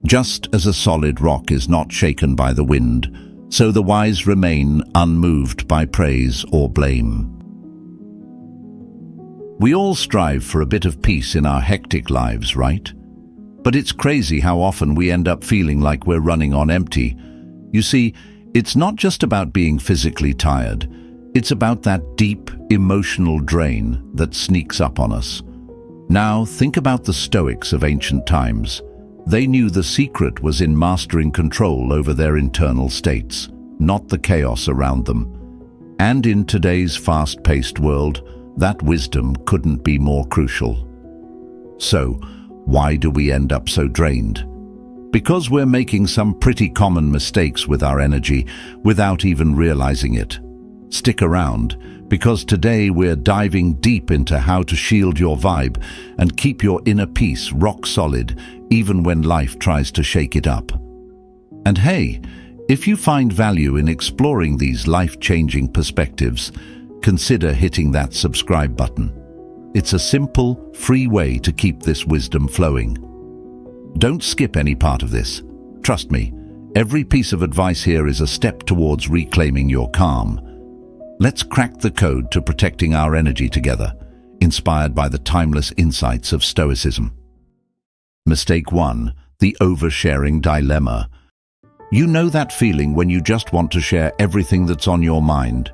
Just as a solid rock is not shaken by the wind, so the wise remain unmoved by praise or blame. We all strive for a bit of peace in our hectic lives, right? But it's crazy how often we end up feeling like we're running on empty. You see, it's not just about being physically tired. It's about that deep, emotional drain that sneaks up on us. Now, think about the Stoics of ancient times. They knew the secret was in mastering control over their internal states, not the chaos around them. And in today's fast-paced world, that wisdom couldn't be more crucial. So, why do we end up so drained? Because we're making some pretty common mistakes with our energy without even realizing it. Stick around, because today we're diving deep into how to shield your vibe and keep your inner peace rock solid even when life tries to shake it up. And hey, if you find value in exploring these life-changing perspectives, consider hitting that subscribe button. It's a simple, free way to keep this wisdom flowing. Don't skip any part of this. Trust me, every piece of advice here is a step towards reclaiming your calm. Let's crack the code to protecting our energy together, inspired by the timeless insights of Stoicism. Mistake 1. The oversharing dilemma. You know that feeling when you just want to share everything that's on your mind?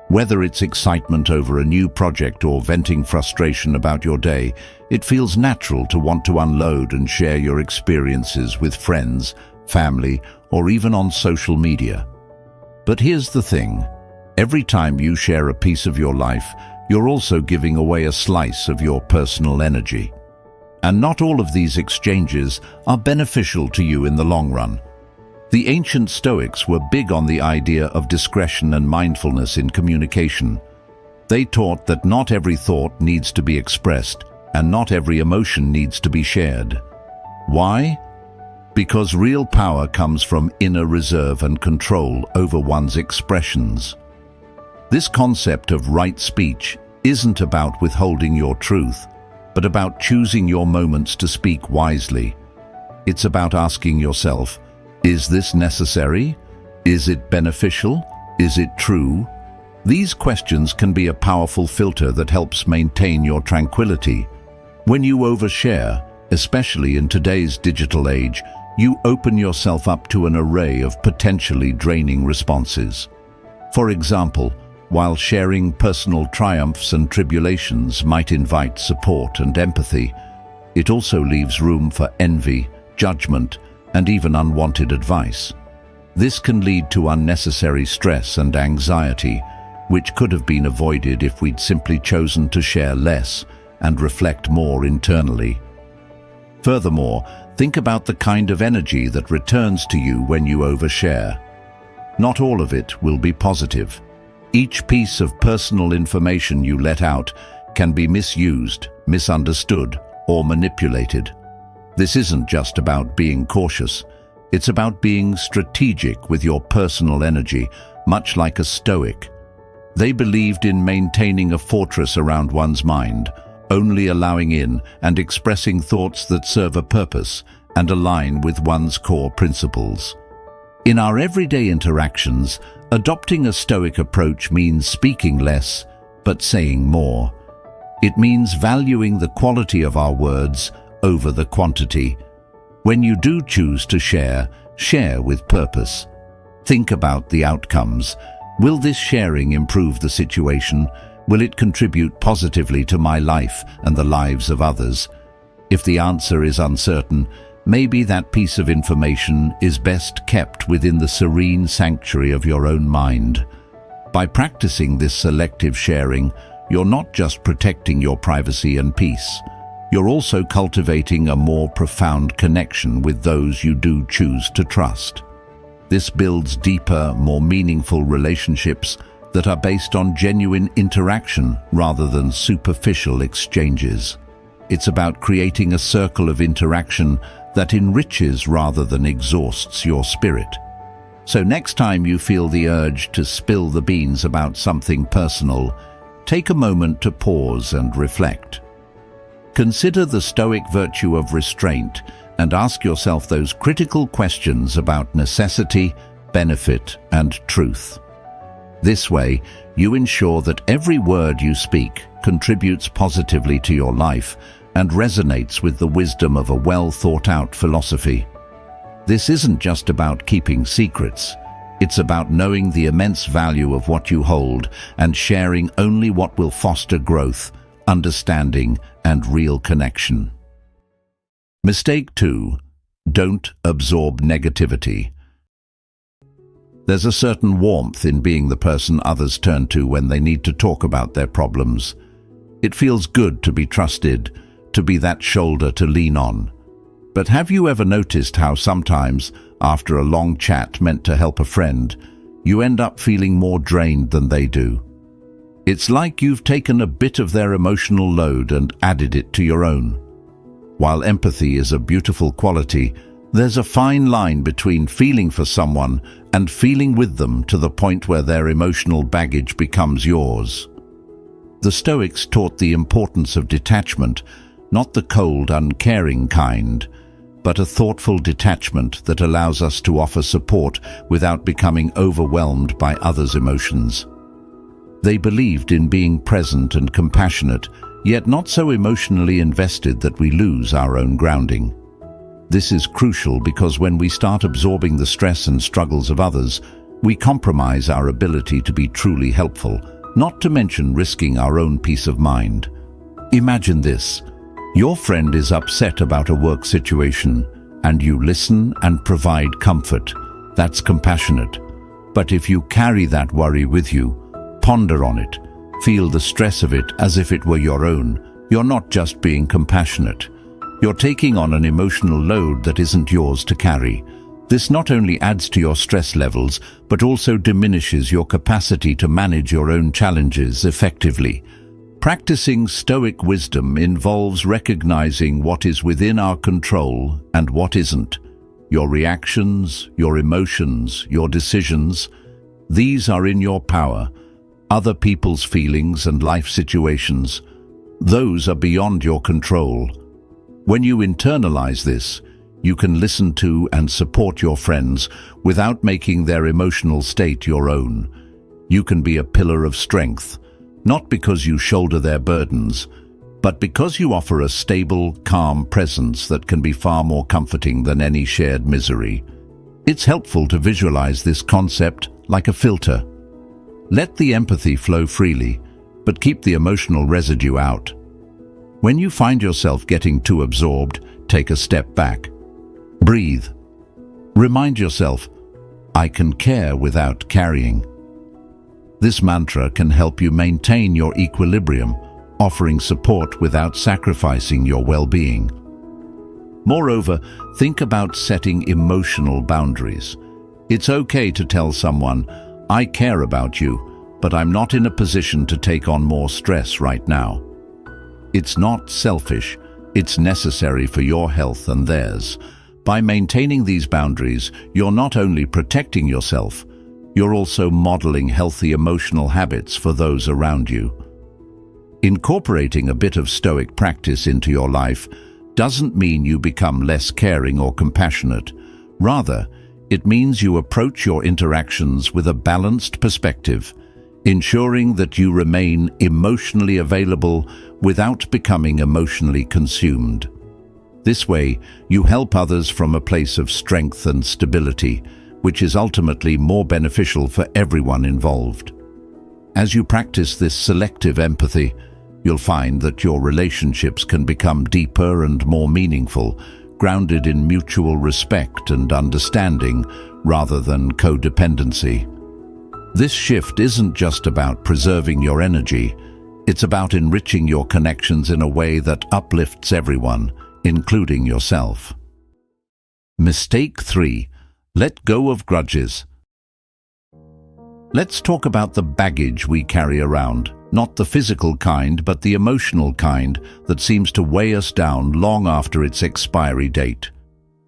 Whether it's excitement over a new project or venting frustration about your day, it feels natural to want to unload and share your experiences with friends, family, or even on social media. But here's the thing. Every time you share a piece of your life, you're also giving away a slice of your personal energy. And not all of these exchanges are beneficial to you in the long run. The ancient Stoics were big on the idea of discretion and mindfulness in communication. They taught that not every thought needs to be expressed, and not every emotion needs to be shared. Why? Because real power comes from inner reserve and control over one's expressions. This concept of right speech isn't about withholding your truth, but about choosing your moments to speak wisely. It's about asking yourself, is this necessary? Is it beneficial? Is it true? These questions can be a powerful filter that helps maintain your tranquility. When you overshare, especially in today's digital age, you open yourself up to an array of potentially draining responses. For example, while sharing personal triumphs and tribulations might invite support and empathy, it also leaves room for envy, judgment, and even unwanted advice. This can lead to unnecessary stress and anxiety, which could have been avoided if we'd simply chosen to share less and reflect more internally. Furthermore, think about the kind of energy that returns to you when you overshare. Not all of it will be positive. Each piece of personal information you let out can be misused, misunderstood, or manipulated. This isn't just about being cautious. It's about being strategic with your personal energy, much like a Stoic. They believed in maintaining a fortress around one's mind, only allowing in and expressing thoughts that serve a purpose and align with one's core principles. In our everyday interactions, adopting a Stoic approach means speaking less, but saying more. It means valuing the quality of our words over the quantity. When you do choose to share, share with purpose. Think about the outcomes. Will this sharing improve the situation? Will it contribute positively to my life and the lives of others? If the answer is uncertain, maybe that piece of information is best kept within the serene sanctuary of your own mind. By practicing this selective sharing, you're not just protecting your privacy and peace. You're also cultivating a more profound connection with those you do choose to trust. This builds deeper, more meaningful relationships that are based on genuine interaction rather than superficial exchanges. It's about creating a circle of interaction that enriches rather than exhausts your spirit. So next time you feel the urge to spill the beans about something personal, take a moment to pause and reflect. Consider the Stoic virtue of restraint and ask yourself those critical questions about necessity, benefit, and truth. This way, you ensure that every word you speak contributes positively to your life and resonates with the wisdom of a well-thought-out philosophy. This isn't just about keeping secrets. It's about knowing the immense value of what you hold and sharing only what will foster growth, understanding, and real connection. Mistake 2. Don't absorb negativity. There's a certain warmth in being the person others turn to when they need to talk about their problems. It feels good to be trusted, to be that shoulder to lean on. But have you ever noticed how sometimes, after a long chat meant to help a friend, you end up feeling more drained than they do? It's like you've taken a bit of their emotional load and added it to your own. While empathy is a beautiful quality, there's a fine line between feeling for someone and feeling with them to the point where their emotional baggage becomes yours. The Stoics taught the importance of detachment, not the cold, uncaring kind, but a thoughtful detachment that allows us to offer support without becoming overwhelmed by others' emotions. They believed in being present and compassionate, yet not so emotionally invested that we lose our own grounding. This is crucial because when we start absorbing the stress and struggles of others, we compromise our ability to be truly helpful, not to mention risking our own peace of mind. Imagine this. Your friend is upset about a work situation, and you listen and provide comfort. That's compassionate. But if you carry that worry with you, ponder on it, feel the stress of it as if it were your own, you're not just being compassionate. You're taking on an emotional load that isn't yours to carry. This not only adds to your stress levels, but also diminishes your capacity to manage your own challenges effectively. Practicing Stoic wisdom involves recognizing what is within our control and what isn't. Your reactions, your emotions, your decisions, these are in your power. Other people's feelings and life situations, those are beyond your control. When you internalize this, you can listen to and support your friends without making their emotional state your own. You can be a pillar of strength, not because you shoulder their burdens, but because you offer a stable, calm presence that can be far more comforting than any shared misery. It's helpful to visualize this concept like a filter. Let the empathy flow freely, but keep the emotional residue out. When you find yourself getting too absorbed, take a step back. Breathe. Remind yourself, I can care without carrying. This mantra can help you maintain your equilibrium, offering support without sacrificing your well-being. Moreover, think about setting emotional boundaries. It's okay to tell someone, I care about you, but I'm not in a position to take on more stress right now. It's not selfish, it's necessary for your health and theirs. By maintaining these boundaries, you're not only protecting yourself, you're also modeling healthy emotional habits for those around you. Incorporating a bit of Stoic practice into your life doesn't mean you become less caring or compassionate. Rather, it means you approach your interactions with a balanced perspective, ensuring that you remain emotionally available without becoming emotionally consumed. This way, you help others from a place of strength and stability, which is ultimately more beneficial for everyone involved. As you practice this selective empathy, you'll find that your relationships can become deeper and more meaningful, grounded in mutual respect and understanding rather than codependency. This shift isn't just about preserving your energy, it's about enriching your connections in a way that uplifts everyone, including yourself. Mistake 3. Let go of grudges. Let's talk about the baggage we carry around, not the physical kind, but the emotional kind that seems to weigh us down long after its expiry date.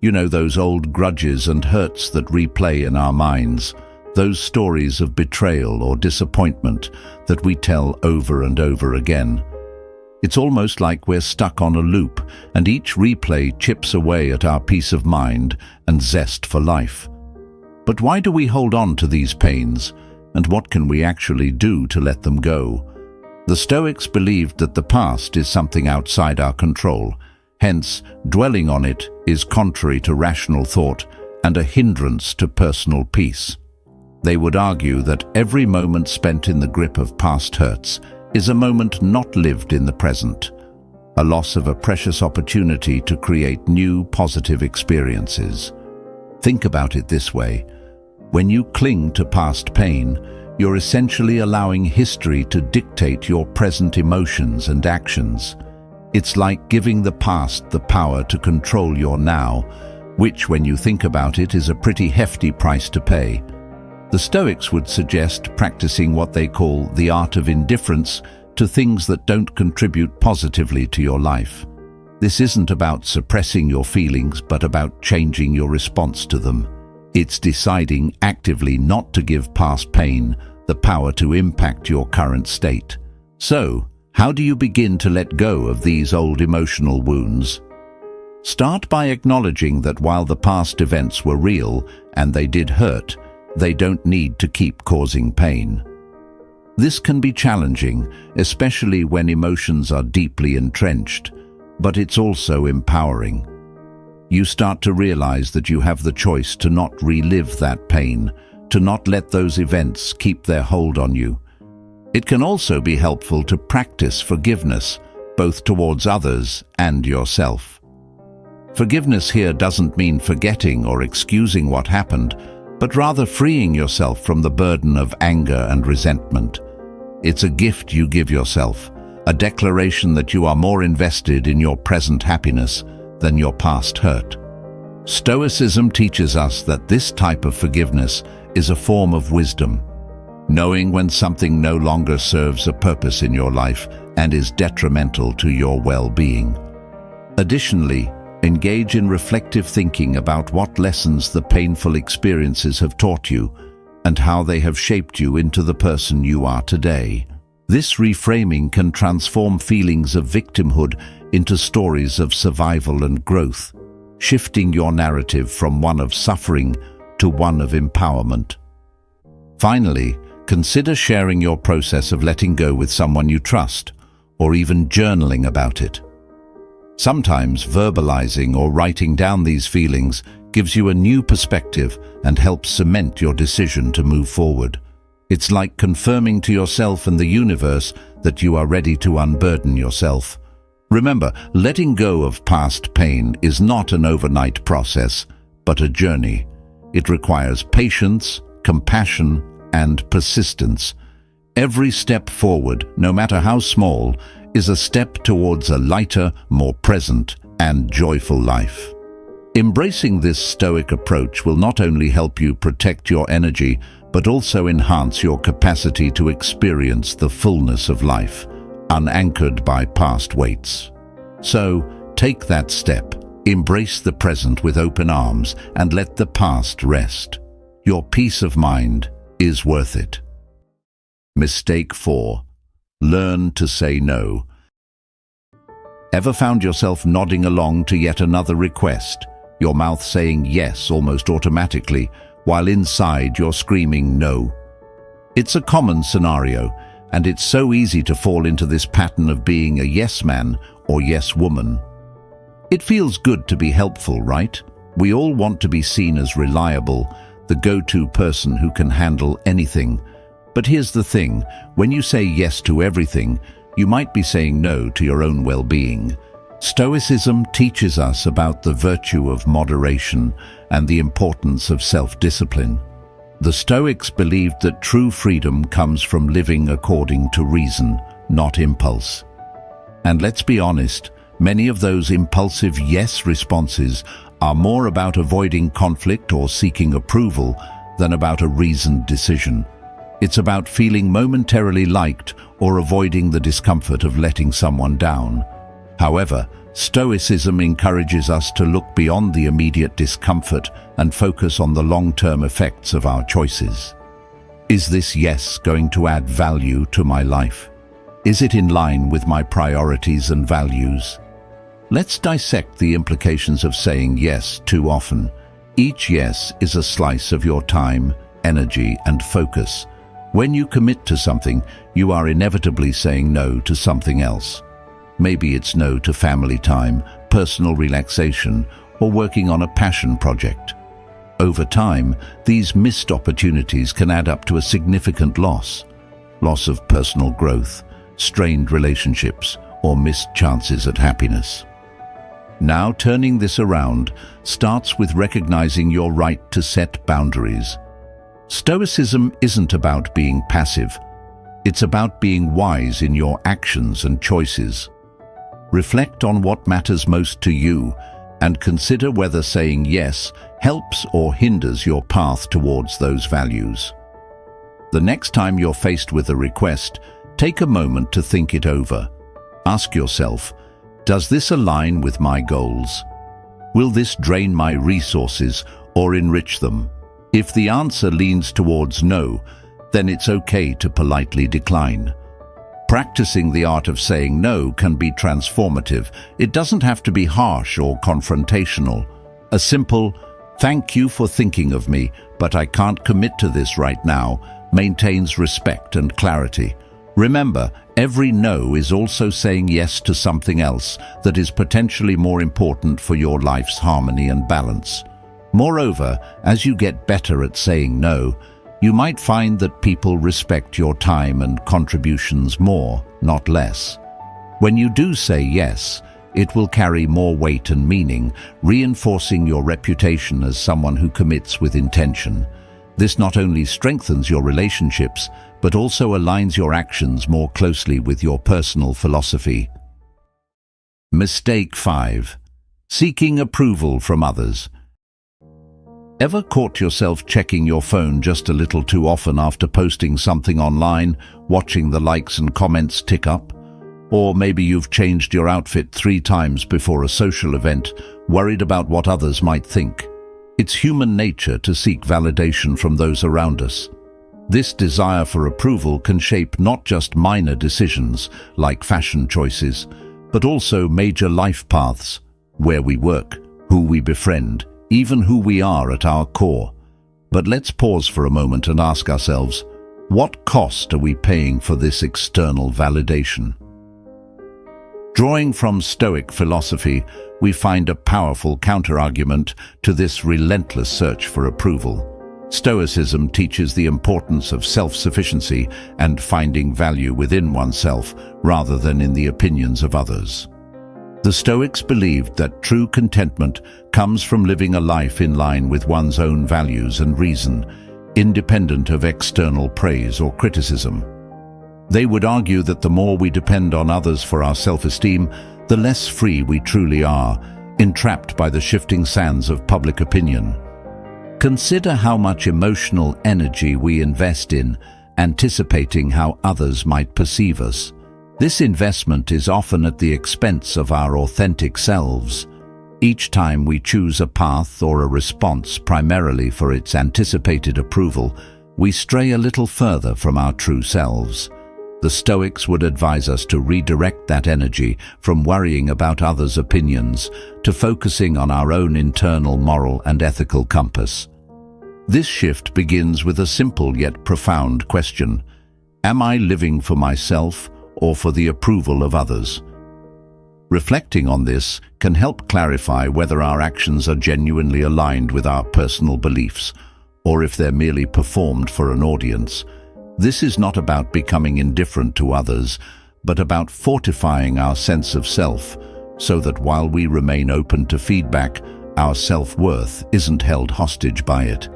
You know, those old grudges and hurts that replay in our minds, those stories of betrayal or disappointment that we tell over and over again. It's almost like we're stuck on a loop, and each replay chips away at our peace of mind and zest for life. But why do we hold on to these pains, and what can we actually do to let them go? The Stoics believed that the past is something outside our control. Hence, dwelling on it is contrary to rational thought and a hindrance to personal peace. They would argue that every moment spent in the grip of past hurts is a moment not lived in the present, a loss of a precious opportunity to create new, positive experiences. Think about it this way. When you cling to past pain, you're essentially allowing history to dictate your present emotions and actions. It's like giving the past the power to control your now, which, when you think about it, is a pretty hefty price to pay. The Stoics would suggest practicing what they call the art of indifference to things that don't contribute positively to your life. This isn't about suppressing your feelings, but about changing your response to them. It's deciding actively not to give past pain the power to impact your current state. So, how do you begin to let go of these old emotional wounds? Start by acknowledging that while the past events were real and they did hurt, they don't need to keep causing pain. This can be challenging, especially when emotions are deeply entrenched, but it's also empowering. You start to realize that you have the choice to not relive that pain, to not let those events keep their hold on you. It can also be helpful to practice forgiveness, both towards others and yourself. Forgiveness here doesn't mean forgetting or excusing what happened, but rather freeing yourself from the burden of anger and resentment. It's a gift you give yourself, a declaration that you are more invested in your present happiness than your past hurt. Stoicism teaches us that this type of forgiveness is a form of wisdom, knowing when something no longer serves a purpose in your life and is detrimental to your well-being. Additionally, engage in reflective thinking about what lessons the painful experiences have taught you and how they have shaped you into the person you are today. This reframing can transform feelings of victimhood into stories of survival and growth, shifting your narrative from one of suffering to one of empowerment. Finally, consider sharing your process of letting go with someone you trust, or even journaling about it. Sometimes verbalizing or writing down these feelings gives you a new perspective and helps cement your decision to move forward. It's like confirming to yourself and the universe that you are ready to unburden yourself. Remember, letting go of past pain is not an overnight process, but a journey. It requires patience, compassion, and persistence. Every step forward, no matter how small, is a step towards a lighter, more present, and joyful life. Embracing this Stoic approach will not only help you protect your energy, but also enhance your capacity to experience the fullness of life, unanchored by past weights. So, take that step, embrace the present with open arms, and let the past rest. Your peace of mind is worth it. Mistake 4. Learn to say no. Ever found yourself nodding along to yet another request, your mouth saying yes almost automatically, while inside you're screaming no? It's a common scenario, and it's so easy to fall into this pattern of being a yes man or yes woman. It feels good to be helpful, right? We all want to be seen as reliable, the go-to person who can handle anything. But here's the thing, when you say yes to everything, you might be saying no to your own well-being. Stoicism teaches us about the virtue of moderation and the importance of self-discipline. The Stoics believed that true freedom comes from living according to reason, not impulse. And let's be honest, many of those impulsive yes responses are more about avoiding conflict or seeking approval than about a reasoned decision. It's about feeling momentarily liked or avoiding the discomfort of letting someone down. However, Stoicism encourages us to look beyond the immediate discomfort and focus on the long-term effects of our choices. Is this yes going to add value to my life? Is it in line with my priorities and values? Let's dissect the implications of saying yes too often. Each yes is a slice of your time, energy, and focus. When you commit to something, you are inevitably saying no to something else. Maybe it's no to family time, personal relaxation, or working on a passion project. Over time, these missed opportunities can add up to a significant loss. Loss of personal growth, strained relationships, or missed chances at happiness. Now, turning this around starts with recognizing your right to set boundaries. Stoicism isn't about being passive. It's about being wise in your actions and choices. Reflect on what matters most to you and consider whether saying yes helps or hinders your path towards those values. The next time you're faced with a request, take a moment to think it over. Ask yourself, does this align with my goals? Will this drain my resources or enrich them? If the answer leans towards no, then it's okay to politely decline. Practicing the art of saying no can be transformative. It doesn't have to be harsh or confrontational. A simple, "Thank you for thinking of me, but I can't commit to this right now," maintains respect and clarity. Remember, every no is also saying yes to something else that is potentially more important for your life's harmony and balance. Moreover, as you get better at saying no, you might find that people respect your time and contributions more, not less. When you do say yes, it will carry more weight and meaning, reinforcing your reputation as someone who commits with intention. This not only strengthens your relationships, but also aligns your actions more closely with your personal philosophy. Mistake 5. Seeking approval from others. Ever caught yourself checking your phone just a little too often after posting something online, watching the likes and comments tick up? Or maybe you've changed your outfit 3 times before a social event, worried about what others might think. It's human nature to seek validation from those around us. This desire for approval can shape not just minor decisions, like fashion choices, but also major life paths, where we work, who we befriend, even who we are at our core. But let's pause for a moment and ask ourselves, what cost are we paying for this external validation? Drawing from Stoic philosophy, we find a powerful counterargument to this relentless search for approval. Stoicism teaches the importance of self-sufficiency and finding value within oneself rather than in the opinions of others. The Stoics believed that true contentment comes from living a life in line with one's own values and reason, independent of external praise or criticism. They would argue that the more we depend on others for our self-esteem, the less free we truly are, entrapped by the shifting sands of public opinion. Consider how much emotional energy we invest in anticipating how others might perceive us. This investment is often at the expense of our authentic selves. Each time we choose a path or a response primarily for its anticipated approval, we stray a little further from our true selves. The Stoics would advise us to redirect that energy from worrying about others' opinions to focusing on our own internal moral and ethical compass. This shift begins with a simple yet profound question: am I living for myself or for the approval of others? Reflecting on this can help clarify whether our actions are genuinely aligned with our personal beliefs, or if they're merely performed for an audience. This is not about becoming indifferent to others, but about fortifying our sense of self, so that while we remain open to feedback, our self-worth isn't held hostage by it.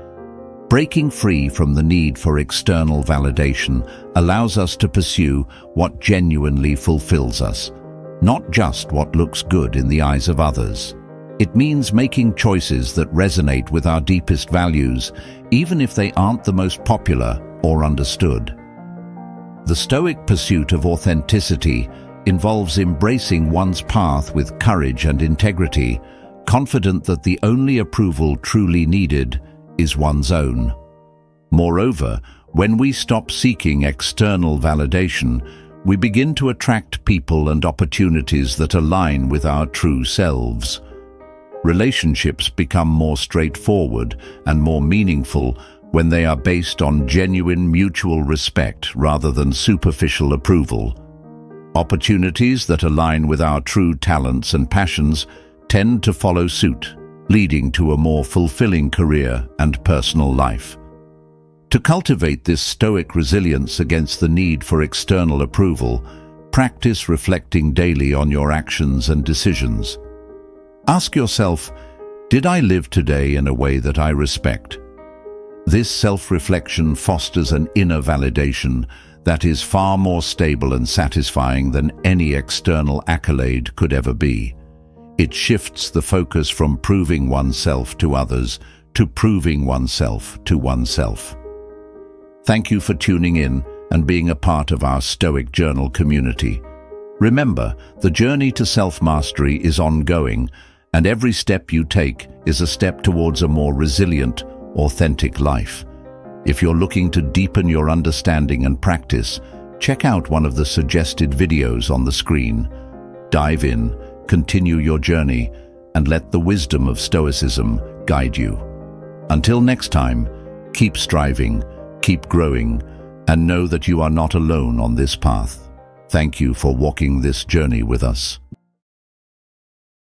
Breaking free from the need for external validation allows us to pursue what genuinely fulfills us, not just what looks good in the eyes of others. It means making choices that resonate with our deepest values, even if they aren't the most popular or understood. The Stoic pursuit of authenticity involves embracing one's path with courage and integrity, confident that the only approval truly needed is one's own. Moreover, when we stop seeking external validation, we begin to attract people and opportunities that align with our true selves. Relationships become more straightforward and more meaningful when they are based on genuine mutual respect rather than superficial approval. Opportunities that align with our true talents and passions tend to follow suit, leading to a more fulfilling career and personal life. To cultivate this Stoic resilience against the need for external approval, practice reflecting daily on your actions and decisions. Ask yourself, did I live today in a way that I respect? This self-reflection fosters an inner validation that is far more stable and satisfying than any external accolade could ever be. It shifts the focus from proving oneself to others to proving oneself to oneself. Thank you for tuning in and being a part of our Stoic Journal community. Remember, the journey to self-mastery is ongoing, and every step you take is a step towards a more resilient, authentic life. If you're looking to deepen your understanding and practice, check out one of the suggested videos on the screen. Dive in, continue your journey, and let the wisdom of Stoicism guide you. Until next time, keep striving, keep growing, and know that you are not alone on this path. Thank you for walking this journey with us.